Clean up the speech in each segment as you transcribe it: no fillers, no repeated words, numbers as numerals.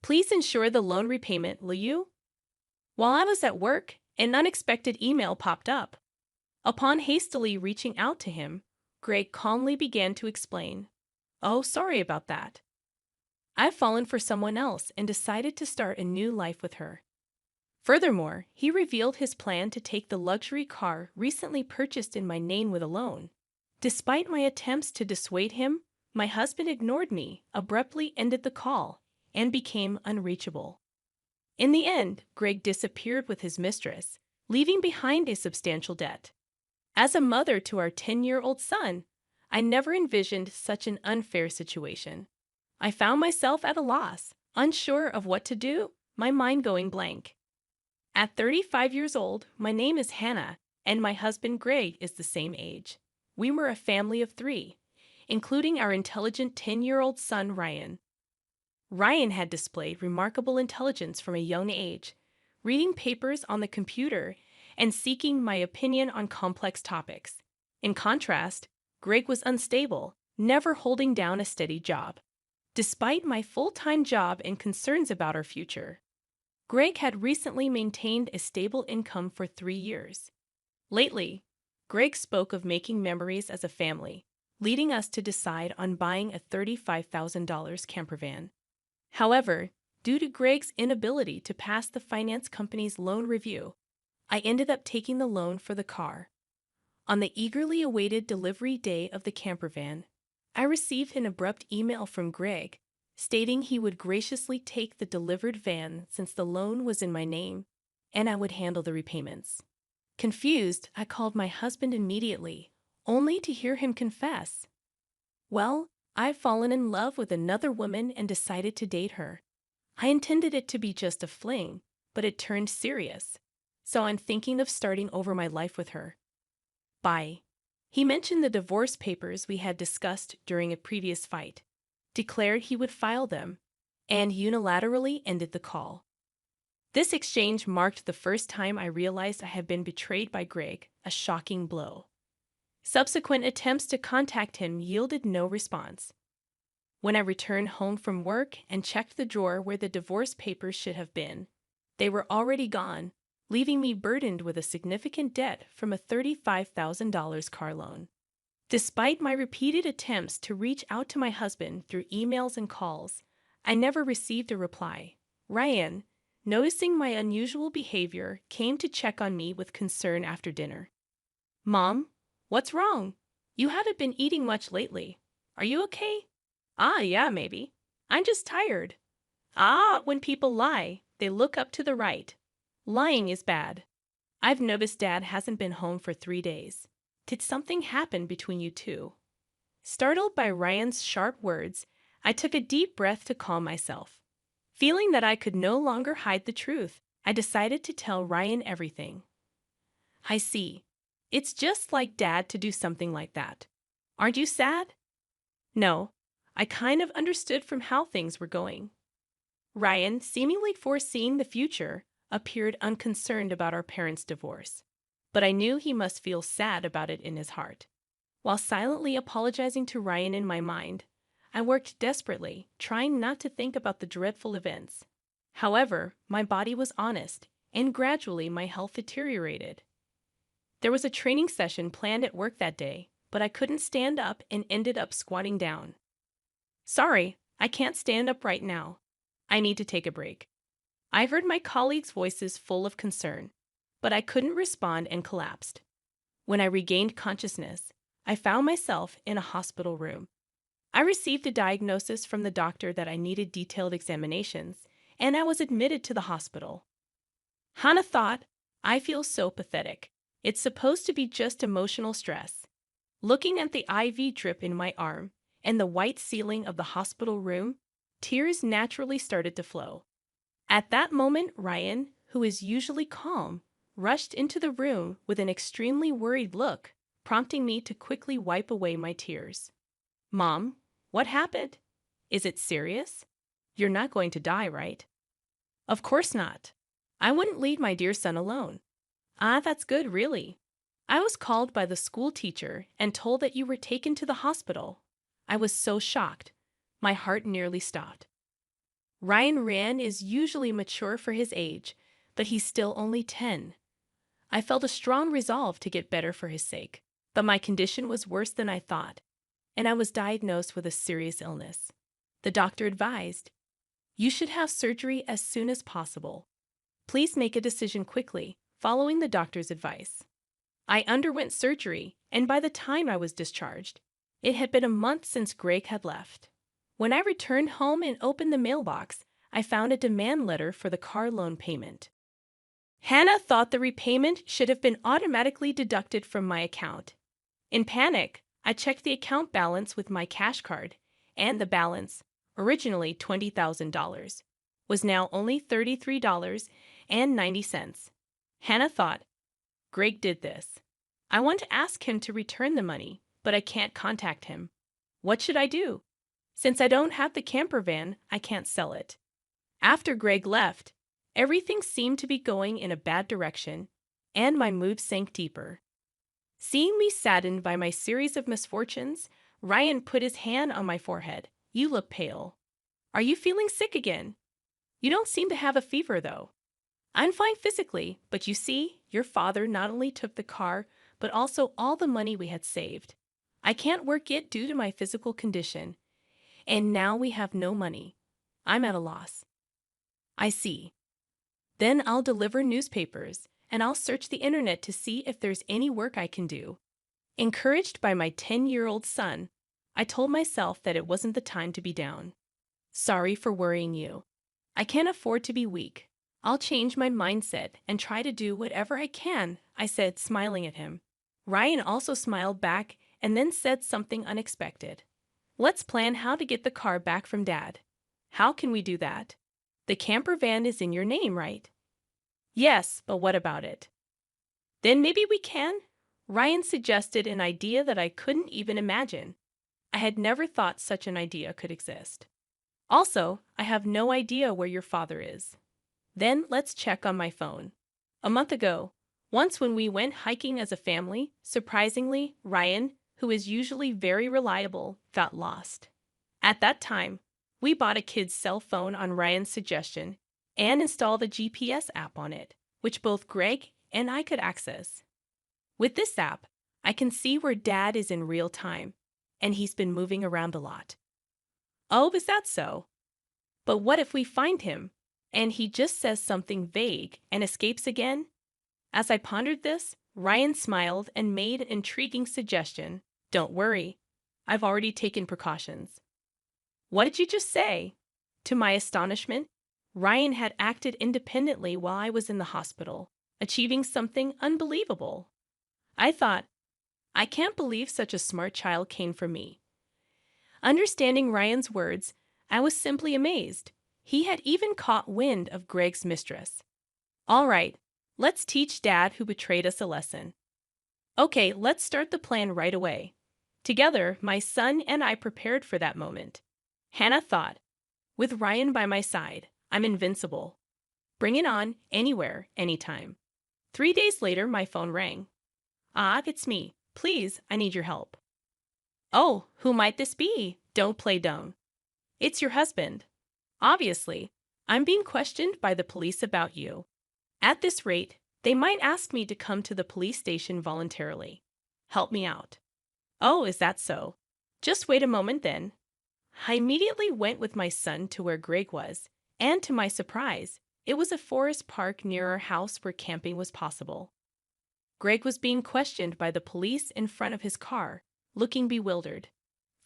Please ensure the loan repayment, will you? While I was at work, an unexpected email popped up. Upon hastily reaching out to him, Greg calmly began to explain. Oh, sorry about that. I've fallen for someone else and decided to start a new life with her. Furthermore, he revealed his plan to take the luxury car recently purchased in my name with a loan. Despite my attempts to dissuade him, my husband ignored me, abruptly ended the call, and became unreachable. In the end, Greg disappeared with his mistress, leaving behind a substantial debt. As a mother to our 10-year-old son, I never envisioned such an unfair situation. I found myself at a loss, unsure of what to do, my mind going blank. At 35 years old, my name is Hannah, and my husband Greg is the same age. We were a family of 3, including our intelligent 10-year-old son Ryan. Ryan had displayed remarkable intelligence from a young age, reading papers on the computer and seeking my opinion on complex topics. In contrast, Greg was unstable, never holding down a steady job. Despite my full-time job and concerns about our future, Greg had recently maintained a stable income for 3 years. Lately, Greg spoke of making memories as a family, leading us to decide on buying a $35,000 campervan. However, due to Greg's inability to pass the finance company's loan review, I ended up taking the loan for the car. On the eagerly awaited delivery day of the campervan, I received an abrupt email from Greg stating he would graciously take the delivered van since the loan was in my name, and I would handle the repayments. Confused, I called my husband immediately, only to hear him confess, "Well, I've fallen in love with another woman and decided to date her. I intended it to be just a fling, but it turned serious, so I'm thinking of starting over my life with her." Bye. He mentioned the divorce papers we had discussed during a previous fight, declared he would file them, and unilaterally ended the call. This exchange marked the first time I realized I had been betrayed by Greg, a shocking blow. Subsequent attempts to contact him yielded no response. When I returned home from work and checked the drawer where the divorce papers should have been, they were already gone, leaving me burdened with a significant debt from a $35,000 car loan. Despite my repeated attempts to reach out to my husband through emails and calls, I never received a reply. Ryan, noticing my unusual behavior, came to check on me with concern after dinner. "Mom, what's wrong? You haven't been eating much lately. Are you okay?" Yeah, maybe. I'm just tired." When people lie, they look up to the right. Lying is bad. I've noticed Dad hasn't been home for 3 days. Did something happen between you two? Startled by Ryan's sharp words, I took a deep breath to calm myself. Feeling that I could no longer hide the truth, I decided to tell Ryan everything. "I see. It's just like Dad to do something like that. Aren't you sad?" "No, I kind of understood from how things were going." Ryan, seemingly foreseeing the future, appeared unconcerned about our parents' divorce, but I knew he must feel sad about it in his heart. While silently apologizing to Ryan in my mind, I worked desperately, trying not to think about the dreadful events. However, my body was honest, and gradually my health deteriorated. There was a training session planned at work that day, but I couldn't stand up and ended up squatting down. "Sorry, I can't stand up right now. I need to take a break." I heard my colleagues' voices full of concern, but I couldn't respond and collapsed. When I regained consciousness, I found myself in a hospital room. I received a diagnosis from the doctor that I needed detailed examinations, and I was admitted to the hospital. Hannah thought, "I feel so pathetic. It's supposed to be just emotional stress." Looking at the IV drip in my arm and the white ceiling of the hospital room, tears naturally started to flow. At that moment, Ryan, who is usually calm, rushed into the room with an extremely worried look, prompting me to quickly wipe away my tears. "Mom, what happened? Is it serious? You're not going to die, right?" "Of course not. I wouldn't leave my dear son alone." That's good, really. I was called by the school teacher and told that you were taken to the hospital." I was so shocked. My heart nearly stopped. Ryan is usually mature for his age, but he's still only 10. I felt a strong resolve to get better for his sake, but my condition was worse than I thought, and I was diagnosed with a serious illness. The doctor advised, "You should have surgery as soon as possible. Please make a decision quickly, following the doctor's advice." I underwent surgery, and by the time I was discharged, it had been a month since Greg had left. When I returned home and opened the mailbox, I found a demand letter for the car loan payment. Hannah thought the repayment should have been automatically deducted from my account. In panic, I checked the account balance with my cash card, and the balance, originally $20,000, was now only $33.90. Hannah thought, "Greg did this. I want to ask him to return the money, but I can't contact him. What should I do? Since I don't have the camper van, I can't sell it." After Greg left, everything seemed to be going in a bad direction, and my mood sank deeper. Seeing me saddened by my series of misfortunes, Ryan put his hand on my forehead. "You look pale. Are you feeling sick again? You don't seem to have a fever, though." "I'm fine physically, but you see, your father not only took the car, but also all the money we had saved. I can't work yet due to my physical condition, and now we have no money. I'm at a loss." "I see. Then I'll deliver newspapers, and I'll search the internet to see if there's any work I can do." Encouraged by my 10-year-old son, I told myself that it wasn't the time to be down. "Sorry for worrying you. I can't afford to be weak. I'll change my mindset and try to do whatever I can," I said, smiling at him. Ryan also smiled back and then said something unexpected. "Let's plan how to get the car back from Dad." "How can we do that? The camper van is in your name, right?" "Yes, but what about it?" "Then maybe we can?" Ryan suggested an idea that I couldn't even imagine. I had never thought such an idea could exist. "Also, I have no idea where your father is." "Then let's check on my phone." A month ago, once when we went hiking as a family, surprisingly, Ryan, who is usually very reliable, got lost. At that time, we bought a kid's cell phone on Ryan's suggestion and installed a GPS app on it, which both Greg and I could access. With this app, I can see where Dad is in real time, and he's been moving around a lot. "Oh, is that so? But what if we find him, and he just says something vague and escapes again?" As I pondered this, Ryan smiled and made an intriguing suggestion. "Don't worry, I've already taken precautions." "What did you just say?" To my astonishment, Ryan had acted independently while I was in the hospital, achieving something unbelievable. I thought, I can't believe such a smart child came from me. Understanding Ryan's words, I was simply amazed. He had even caught wind of Greg's mistress. "All right, let's teach Dad who betrayed us a lesson." "Okay, let's start the plan right away." Together, my son and I prepared for that moment. Hannah thought, "With Ryan by my side, I'm invincible. Bring it on, anywhere, anytime." 3 days later, my phone rang. "Ah, it's me. Please, I need your help." "Oh, who might this be? Don't play dumb." "It's your husband. Obviously, I'm being questioned by the police about you. At this rate, they might ask me to come to the police station voluntarily. Help me out." "Oh, is that so? Just wait a moment then." I immediately went with my son to where Greg was, and to my surprise, it was a forest park near our house where camping was possible. Greg was being questioned by the police in front of his car, looking bewildered.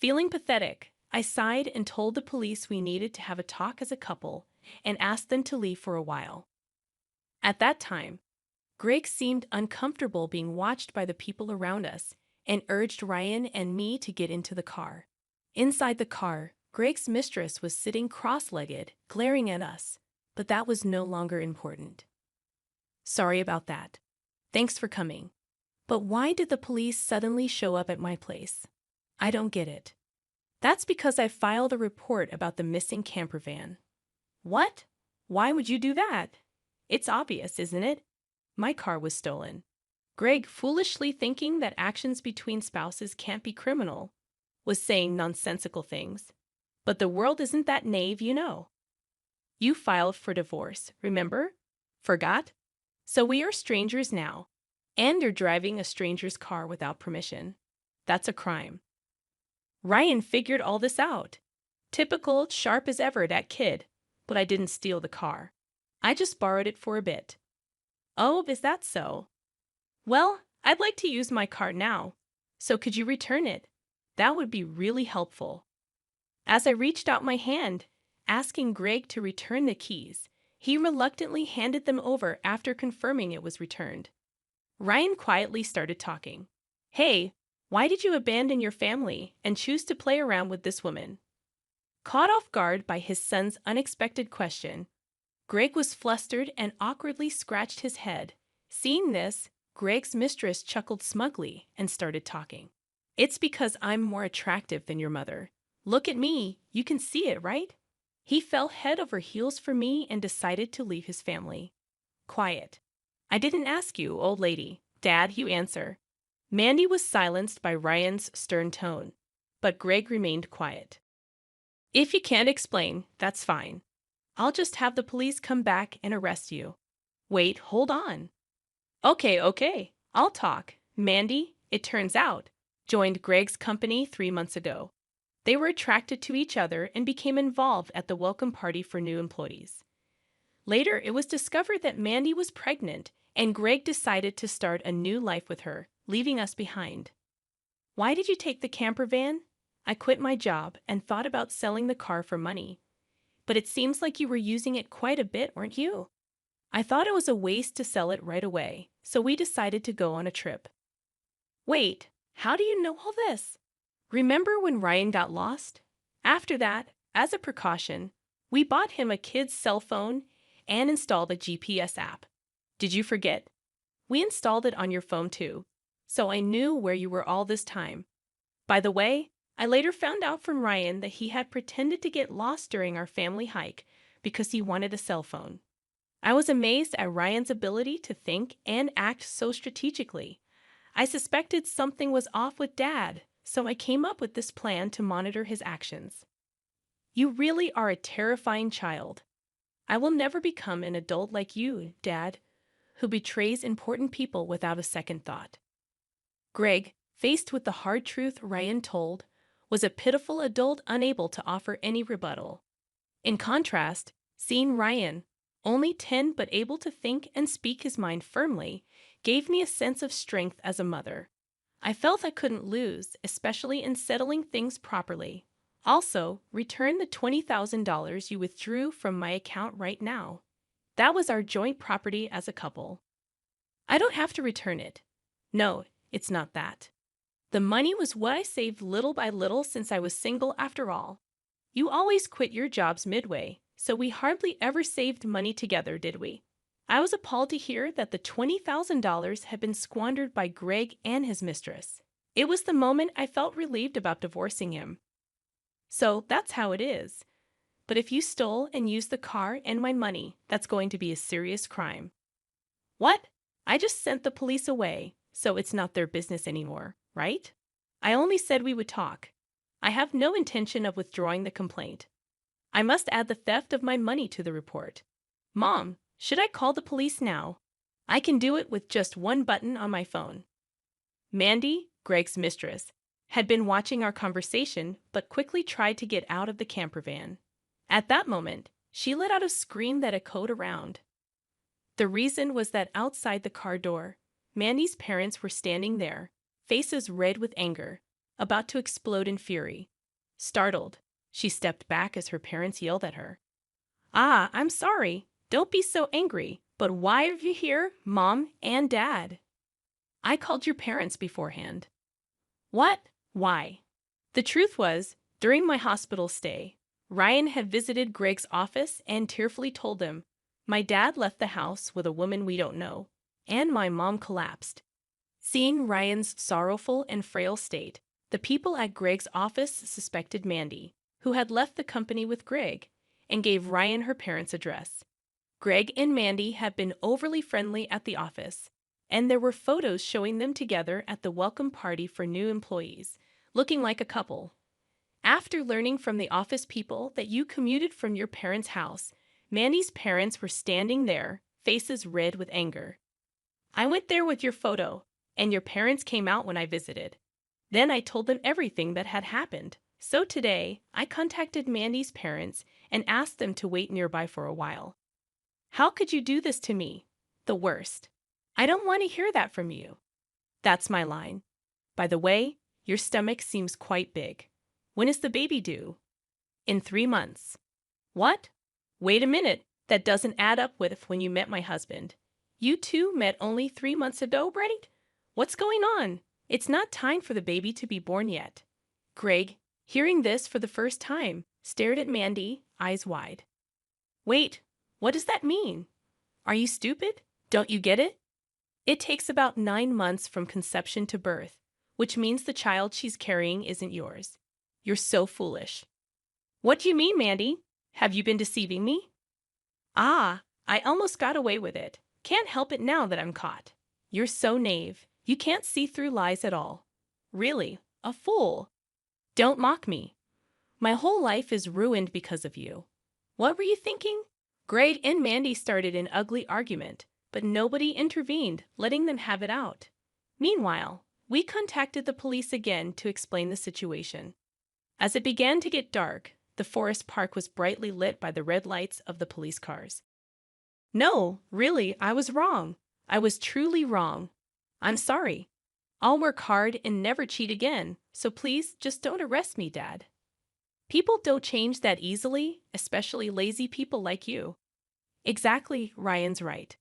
Feeling pathetic, I sighed and told the police we needed to have a talk as a couple and asked them to leave for a while. At that time, Greg seemed uncomfortable being watched by the people around us and urged Ryan and me to get into the car. Inside the car, Greg's mistress was sitting cross-legged, glaring at us, but that was no longer important. "Sorry about that. Thanks for coming. But why did the police suddenly show up at my place? I don't get it." "That's because I filed a report about the missing camper van." "What? Why would you do that? It's obvious, isn't it? My car was stolen." Greg, foolishly thinking that actions between spouses can't be criminal, was saying nonsensical things. But the world isn't that naive, you know. You filed for divorce, remember? Forgot? So we are strangers now. And you're driving a stranger's car without permission. That's a crime. Ryan figured all this out. Typical, sharp as ever, that kid. But I didn't steal the car. I just borrowed it for a bit. Oh, is that so? Well, I'd like to use my car now. So could you return it? That would be really helpful. As I reached out my hand, asking Greg to return the keys, he reluctantly handed them over after confirming it was returned. Ryan quietly started talking. Hey, why did you abandon your family and choose to play around with this woman? Caught off guard by his son's unexpected question, Greg was flustered and awkwardly scratched his head. Seeing this, Greg's mistress chuckled smugly and started talking. It's because I'm more attractive than your mother. Look at me, you can see it, right? He fell head over heels for me and decided to leave his family. Quiet. I didn't ask you, old lady. Dad, you answer. Mandy was silenced by Ryan's stern tone, but Greg remained quiet. If you can't explain, that's fine. I'll just have the police come back and arrest you. Wait, hold on. Okay, I'll talk. Mandy, it turns out, joined Greg's company 3 months ago. They were attracted to each other and became involved at the welcome party for new employees. Later, it was discovered that Mandy was pregnant, and Greg decided to start a new life with her, leaving us behind. Why did you take the camper van? I quit my job and thought about selling the car for money. But it seems like you were using it quite a bit, weren't you? I thought it was a waste to sell it right away, so we decided to go on a trip. Wait, how do you know all this? Remember when Ryan got lost? After that, as a precaution, we bought him a kid's cell phone and installed a GPS app. Did you forget? We installed it on your phone too, so I knew where you were all this time. By the way, I later found out from Ryan that he had pretended to get lost during our family hike because he wanted a cell phone. I was amazed at Ryan's ability to think and act so strategically. I suspected something was off with Dad, so I came up with this plan to monitor his actions. You really are a terrifying child. I will never become an adult like you, Dad, who betrays important people without a second thought. Greg, faced with the hard truth Ryan told, was a pitiful adult unable to offer any rebuttal. In contrast, seeing Ryan, only 10 but able to think and speak his mind firmly, gave me a sense of strength as a mother. I felt I couldn't lose, especially in settling things properly. Also, return the $20,000 you withdrew from my account right now. That was our joint property as a couple. I don't have to return it. No, it's not that. The money was what I saved little by little since I was single after all. You always quit your jobs midway, so we hardly ever saved money together, did we? I was appalled to hear that the $20,000 had been squandered by Greg and his mistress. It was the moment I felt relieved about divorcing him. So that's how it is. But if you stole and used the car and my money, that's going to be a serious crime. What? I just sent the police away, so it's not their business anymore, right? I only said we would talk. I have no intention of withdrawing the complaint. I must add the theft of my money to the report. Mom, should I call the police now? I can do it with just one button on my phone. Mandy, Greg's mistress, had been watching our conversation but quickly tried to get out of the camper van. At that moment, she let out a scream that echoed around. The reason was that outside the car door, Mandy's parents were standing there, faces red with anger, about to explode in fury. Startled, she stepped back as her parents yelled at her. Ah, I'm sorry. Don't be so angry. But why are you here, Mom and Dad? I called your parents beforehand. What? Why? The truth was, during my hospital stay, Ryan had visited Greg's office and tearfully told them, my dad left the house with a woman we don't know, and my mom collapsed. Seeing Ryan's sorrowful and frail state, the people at Greg's office suspected Mandy, who had left the company with Greg, and gave Ryan her parents' address. Greg and Mandy had been overly friendly at the office, and there were photos showing them together at the welcome party for new employees, looking like a couple. After learning from the office people that you commuted from your parents' house, Mandy's parents were standing there, faces red with anger. I went there with your photo, and your parents came out when I visited. Then I told them everything that had happened. So today, I contacted Mandy's parents and asked them to wait nearby for a while. How could you do this to me? The worst. I don't want to hear that from you. That's my line. By the way, your stomach seems quite big. When is the baby due? In 3 months. What? Wait a minute. That doesn't add up with when you met my husband. You two met only 3 months ago, right? What's going on? It's not time for the baby to be born yet. Greg, hearing this for the first time, stared at Mandy, eyes wide. Wait, what does that mean? Are you stupid? Don't you get it? It takes about 9 months from conception to birth, which means the child she's carrying isn't yours. You're so foolish. What do you mean, Mandy? Have you been deceiving me? Ah, I almost got away with it. Can't help it now that I'm caught. You're so naive. You can't see through lies at all. Really, a fool. Don't mock me. My whole life is ruined because of you. What were you thinking? Greg and Mandy started an ugly argument, but nobody intervened, letting them have it out. Meanwhile, we contacted the police again to explain the situation. As it began to get dark, the forest park was brightly lit by the red lights of the police cars. No, really, I was wrong. I was truly wrong. I'm sorry. I'll work hard and never cheat again, so please just don't arrest me, Dad. People don't change that easily, especially lazy people like you. Exactly, Ryan's right.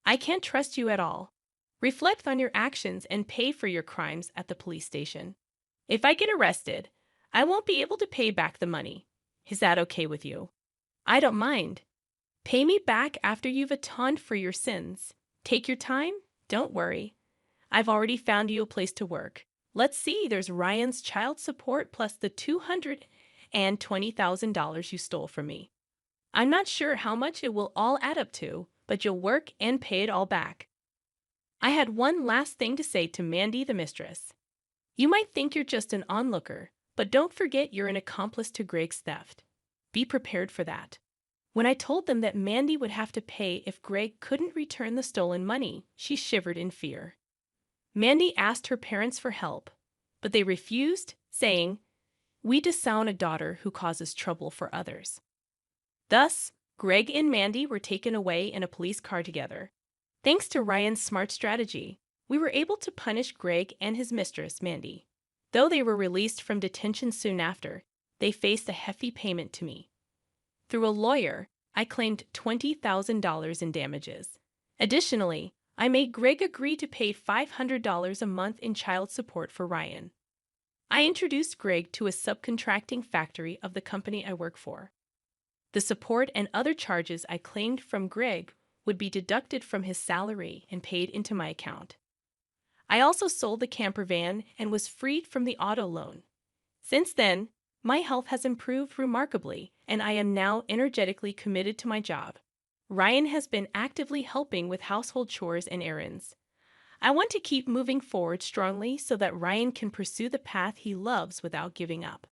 I can't trust you at all. Reflect on your actions and pay for your crimes at the police station. If I get arrested, I won't be able to pay back the money. Is that okay with you? I don't mind. Pay me back after you've atoned for your sins. Take your time, don't worry. I've already found you a place to work. Let's see, there's Ryan's child support plus the $220,000 you stole from me. I'm not sure how much it will all add up to, but you'll work and pay it all back. I had one last thing to say to Mandy the mistress. You might think you're just an onlooker, but don't forget you're an accomplice to Greg's theft. Be prepared for that. When I told them that Mandy would have to pay if Greg couldn't return the stolen money, she shivered in fear. Mandy asked her parents for help, but they refused, saying, "We disown a daughter who causes trouble for others." Thus, Greg and Mandy were taken away in a police car together. Thanks to Ryan's smart strategy, we were able to punish Greg and his mistress, Mandy. Though they were released from detention soon after, they faced a hefty payment to me. Through a lawyer, I claimed $20,000 in damages. Additionally, I made Greg agree to pay $500 a month in child support for Ryan. I introduced Greg to a subcontracting factory of the company I work for. The support and other charges I claimed from Greg would be deducted from his salary and paid into my account. I also sold the camper van and was freed from the auto loan. Since then, my health has improved remarkably, and I am now energetically committed to my job. Ryan has been actively helping with household chores and errands. I want to keep moving forward strongly so that Ryan can pursue the path he loves without giving up.